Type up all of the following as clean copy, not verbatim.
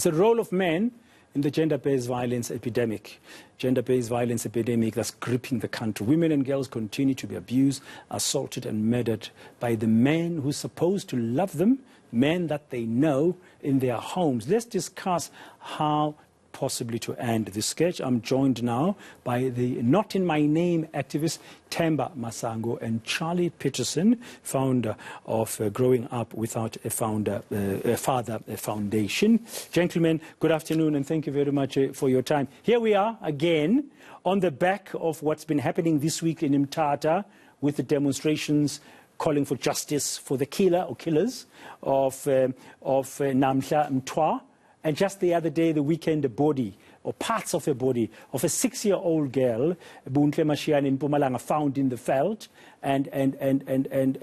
It's the role of men in the gender-based violence epidemic. Gender-based violence epidemic that's gripping the country. Women and girls continue to be abused, assaulted and murdered by the men who are supposed to love them, men that they know in their homes. Let's discuss how possibly to end this sketch. I'm joined now by the Not In My Name activist Themba Masango and Charley Pietersen, founder of Growing Up Without a Father Foundation. Gentlemen, good afternoon and thank you very much for your time. Here we are again on the back of what's been happening this week in Mthatha with the demonstrations calling for justice for the killer or killers of Namhla Mthwa. And just the other day, the weekend, the body, or parts of a body, of a 6-year-old girl, Buntle Mashiane in Mpumalanga, found in the veld, and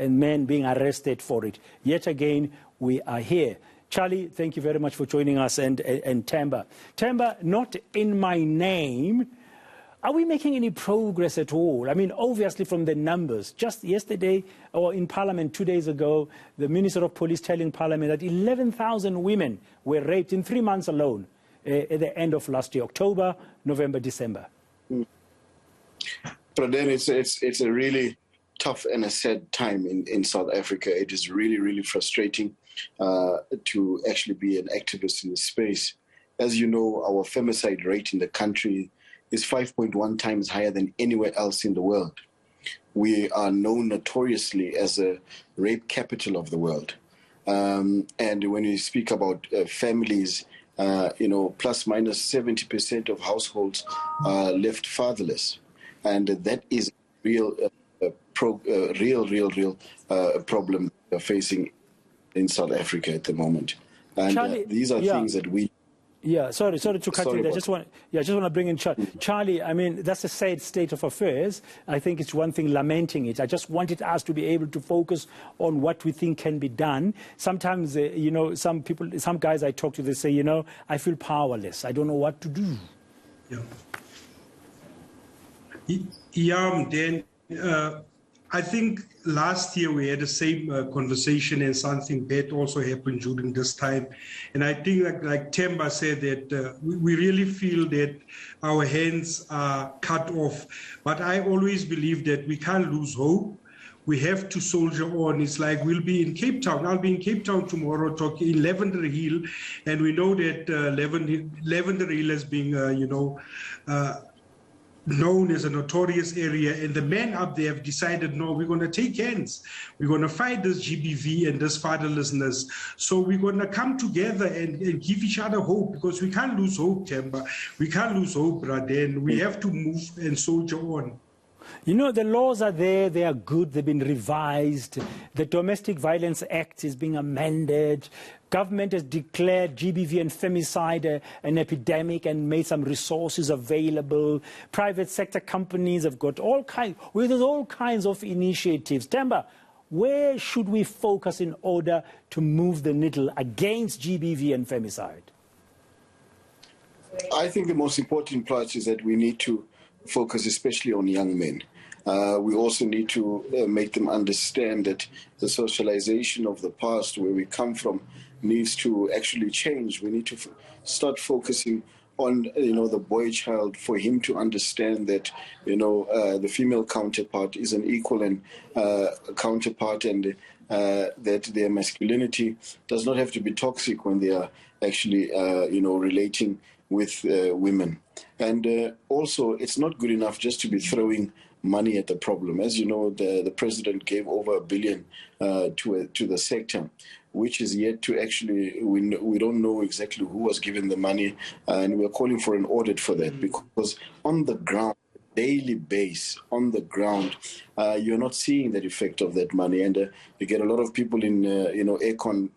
men being arrested for it. Yet again, we are here. Charley, thank you very much for joining us, and Themba. Themba, Not In My Name. Are we making any progress at all? I mean, obviously from the numbers. Just yesterday, or in Parliament 2 days ago, the Minister of Police telling Parliament that 11,000 women were raped in 3 months alone at the end of last year, October, November, December. But then it's a really tough and a sad time in South Africa. It is really, really frustrating to actually be an activist in this space. As you know, our femicide rate in the country is 5.1 times higher than anywhere else in the world. We are known notoriously as a rape capital of the world. And when you speak about families, plus minus 70% of households are left fatherless. And that is real problem we're facing in South Africa at the moment. And Charley, these are things that we... Yeah, sorry to cut you there. I just want to bring in Charley. I mean, that's a sad state of affairs. I think it's one thing lamenting it. I just wanted us to be able to focus on what we think can be done. Sometimes, some guys I talk to, they say, I feel powerless. I don't know what to do. Yeah, I think last year we had the same conversation, and something bad also happened during this time. And I think, like Themba said, that we really feel that our hands are cut off. But I always believe that we can't lose hope. We have to soldier on. It's like we'll be in Cape Town. I'll be in Cape Town tomorrow talking in Lavender Hill. And we know that Lavender Hill has been, known as a notorious area, and the men up there have decided, no, we're going to take hands. We're going to fight this GBV and this fatherlessness. So we're going to come together and give each other hope, because we can't lose hope, Themba. We can't lose hope, Raden. We have to move and soldier on. The laws are there, they are good, they've been revised. The Domestic Violence Act is being amended. Government has declared GBV and femicide an epidemic and made some resources available. Private sector companies have got all kinds of initiatives. Themba, where should we focus in order to move the needle against GBV and femicide? I think the most important part is that we need to focus especially on young men. We also need to make them understand that the socialization of the past, where we come from, needs to actually change. We need to start focusing on, the boy child, for him to understand that, the female counterpart is an equal and counterpart, and that their masculinity does not have to be toxic when they are actually, relating with women. And also, it's not good enough just to be throwing money at the problem. As you know, the president gave over $1 billion to the sector, which is yet to actually, we don't know exactly who was given the money, and we're calling for an audit for that, because on the ground, daily base, on the ground, you're not seeing that effect of that money. And you get a lot of people in, aircon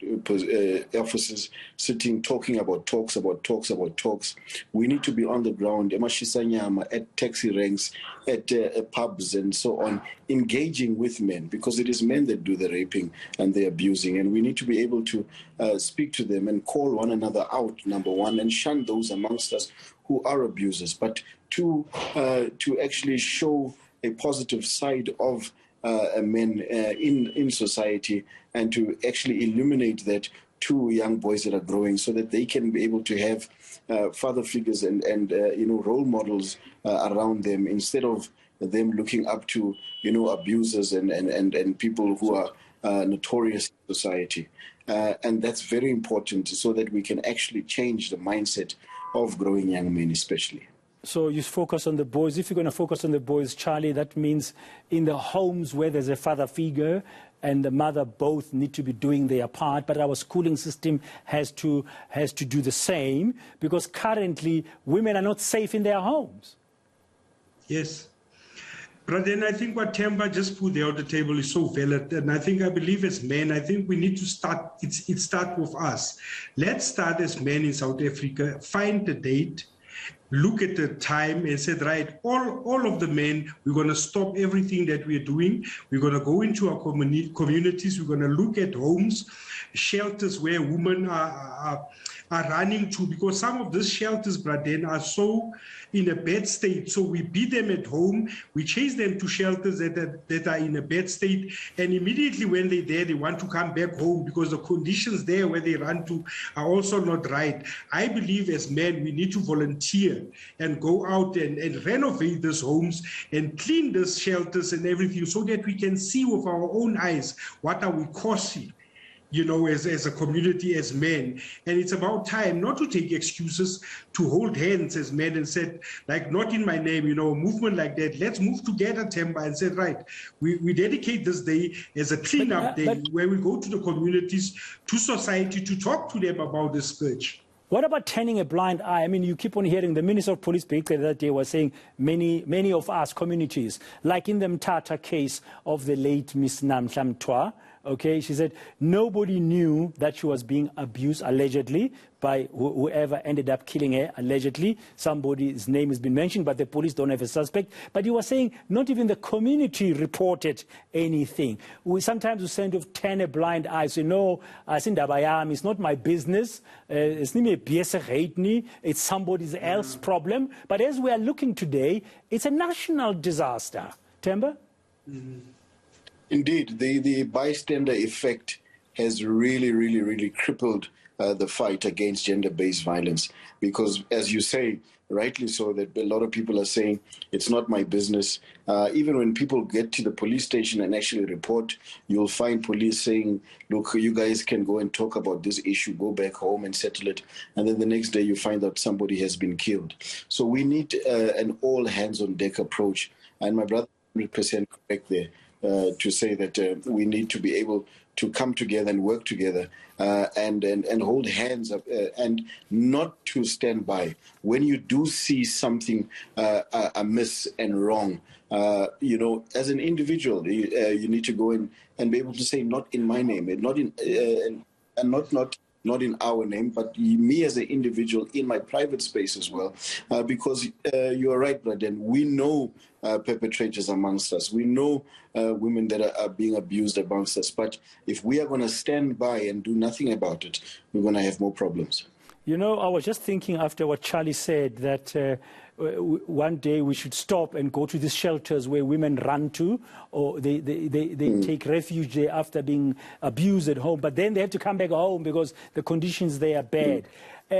offices sitting, talking about talks. We need to be on the ground, at taxi ranks, at pubs and so on, engaging with men, because it is men that do the raping and the abusing. And we need to be able to speak to them and call one another out, number one, and shun those amongst us who are abusers, but to actually show a positive side of men in society, and to actually illuminate that to young boys that are growing, so that they can be able to have father figures and role models around them, instead of them looking up to abusers and people who are notorious in society. And that's very important, so that we can actually change the mindset of growing young men especially. So you focus on the boys. If you're going to focus on the boys, Charlie, that means in the homes where there's a father figure and the mother, both need to be doing their part, but our schooling system has to do the same, because currently women are not safe in their homes. Yes. But then I think what Themba just put there on the table is so valid. And I believe as men, I think we need to start, it starts with us. Let's start as men in South Africa, find the date, look at the time and said, right, all of the men, we're going to stop everything that we're doing. We're going to go into our communities. We're going to look at homes, shelters where women are running to, because some of these shelters, Braden, are so in a bad state. So we beat them at home. We chase them to shelters that are in a bad state. And immediately when they're there, they want to come back home because the conditions there where they run to are also not right. I believe as men, we need to volunteer and go out and renovate these homes and clean these shelters and everything, so that we can see with our own eyes what are we causing, as a community, as men. And it's about time not to take excuses, to hold hands as men and said, like, not in my name, a movement like that. Let's move together, Themba, and said, right, we dedicate this day as a cleanup day where we go to the communities, to society, to talk to them about this scourge. What about turning a blind eye? I mean, you keep on hearing the Minister of Police that day was saying many of us communities, like in the Mthatha case of the late Miss Namhla Mthwa, okay, she said nobody knew that she was being abused allegedly by whoever ended up killing her allegedly. Somebody's name has been mentioned, but the police don't have a suspect. But you were saying not even the community reported anything. Sometimes we send of turn a blind eye. So no, it's not my business. It's somebody else's problem. But as we are looking today, it's a national disaster. Themba? Indeed, the bystander effect has really crippled the fight against gender-based violence, because, as you say, rightly so, that a lot of people are saying it's not my business. Even when people get to the police station and actually report, you'll find police saying, look, you guys can go and talk about this issue, go back home and settle it. And then the next day you find out somebody has been killed. So we need an all hands on deck approach. And my brother is 100% correct there. To say that we need to be able to come together and work together and hold hands up and not to stand by. When you do see something amiss and wrong, as an individual, you need to go in and be able to say, not in my name, not in our name, but me as an individual in my private space as well. Because you are right, Braden, we know perpetrators amongst us. We know women that are being abused amongst us. But if we are going to stand by and do nothing about it, we're going to have more problems. I was just thinking after what Charlie said that one day we should stop and go to these shelters where women run to, or they take refuge there after being abused at home, but then they have to come back home because the conditions there are bad.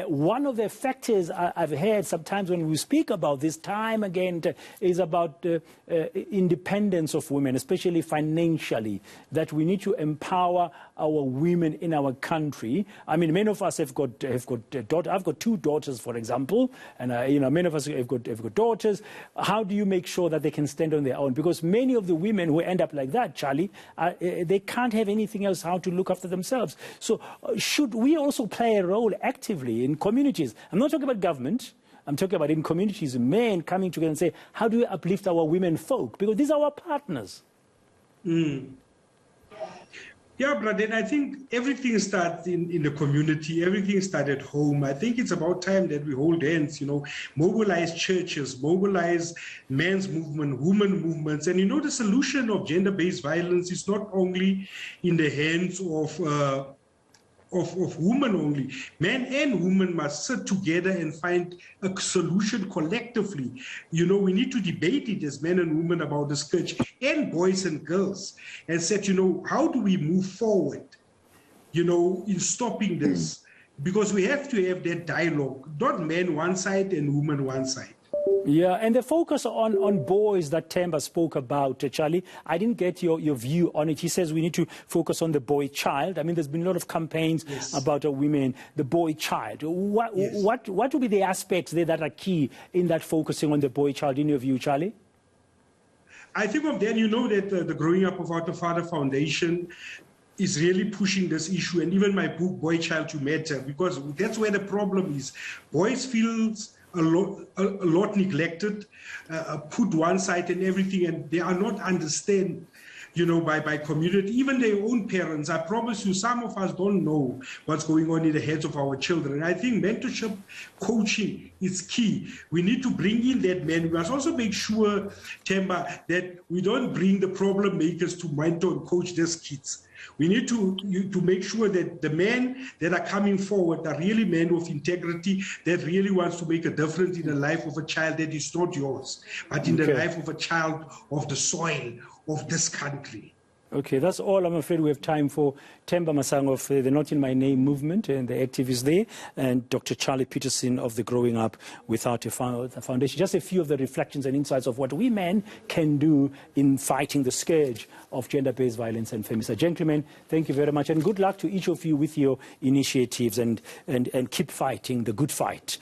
One of the factors I've heard sometimes when we speak about this time again is about independence of women, especially financially, that we need to empower our women in our country. I mean, many of us have got daughters. I've got 2 daughters, for example, and many of us have got daughters. How do you make sure that they can stand on their own? Because many of the women who end up like that, Charlie, they can't have anything else how to look after themselves. So should we also play a role actively in communities? I'm not talking about government. I'm talking about in communities, men coming together and say, how do we uplift our women folk? Because these are our partners. Yeah, brother, I think everything starts in the community. Everything starts at home. I think it's about time that we hold hands, mobilize churches, mobilize men's movement, women movements. And, the solution of gender-based violence is not only in the hands of women only. Men and women must sit together and find a solution collectively. We need to debate it as men and women about the scourge, and boys and girls, and said, how do we move forward? in stopping this, because we have to have that dialogue, not men one side and women one side. Yeah, and the focus on boys that Themba spoke about, Charley, I didn't get your view on it. He says we need to focus on the boy child. I mean, there's been a lot of campaigns about women, the boy child. What would be the aspects there that are key in that focusing on the boy child, in your view, Charley? I think of then, that the Growing Up Without a Father Foundation is really pushing this issue, and even my book, Boy Child to Matter, because that's where the problem is. Boys feel a lot neglected, put one side and everything, and they are not understood, by community, even their own parents. I promise you, some of us don't know what's going on in the heads of our children. And I think mentorship coaching is key. We need to bring in that man. We must also make sure, Themba, that we don't bring the problem makers to mentor and coach these kids. We need to make sure that the men that are coming forward are really men of integrity, that really wants to make a difference in the life of a child that is not yours, but in the life of a child of the soil of this country. Okay, that's all I'm afraid we have time for. Themba Masango of the Not In My Name movement and the activists there, and Dr. Charley Pietersen of the Growing Up Without a Foundation. Just a few of the reflections and insights of what we men can do in fighting the scourge of gender-based violence and femicide. Gentlemen, thank you very much, and good luck to each of you with your initiatives, and keep fighting the good fight.